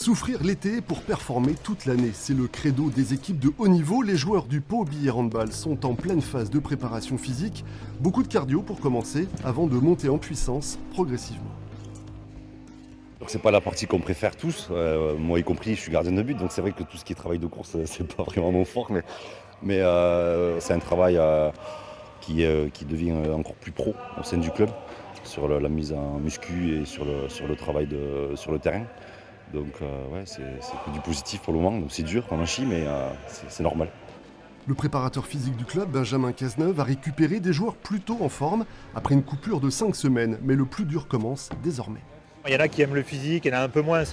Souffrir l'été pour performer toute l'année, c'est le credo des équipes de haut niveau. Les joueurs du Pau Billère Handball sont en pleine phase de préparation physique. Beaucoup de cardio pour commencer, avant de monter en puissance progressivement. C'est pas la partie qu'on préfère tous, moi y compris, je suis gardien de but, donc c'est vrai que tout ce qui est travail de course, c'est pas vraiment mon fort, mais c'est un travail qui devient encore plus pro au sein du club, sur la mise en muscu et sur le travail sur le terrain. Donc c'est que du positif pour le moment, donc c'est dur, on en chie, mais c'est normal. Le préparateur physique du club, Benjamin Cazeneuve, a récupéré des joueurs plutôt en forme après une coupure de 5 semaines, mais le plus dur commence désormais. Il y en a qui aiment le physique, il y en a un peu moins,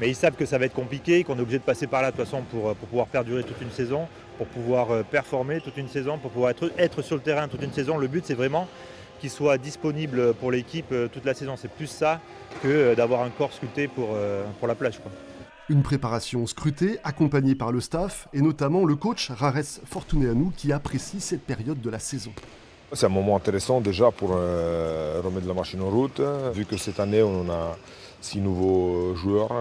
mais ils savent que ça va être compliqué, qu'on est obligé de passer par là de toute façon pour pouvoir perdurer toute une saison, pour pouvoir performer toute une saison, pour pouvoir être sur le terrain toute une saison. Le but, c'est vraiment qu'ils soient disponibles pour l'équipe toute la saison. C'est plus ça que d'avoir un corps sculpté pour la plage, quoi. Une préparation scrutée, accompagnée par le staff, et notamment le coach Rares Fortuneanu qui apprécie cette période de la saison. C'est un moment intéressant déjà pour remettre la machine en route. Vu que cette année on a 6 nouveaux joueurs,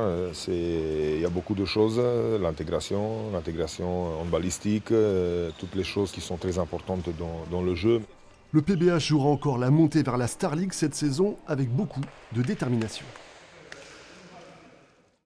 il y a beaucoup de choses, l'intégration handballistique, toutes les choses qui sont très importantes dans le jeu. Le PBH jouera encore la montée vers la Star League cette saison avec beaucoup de détermination.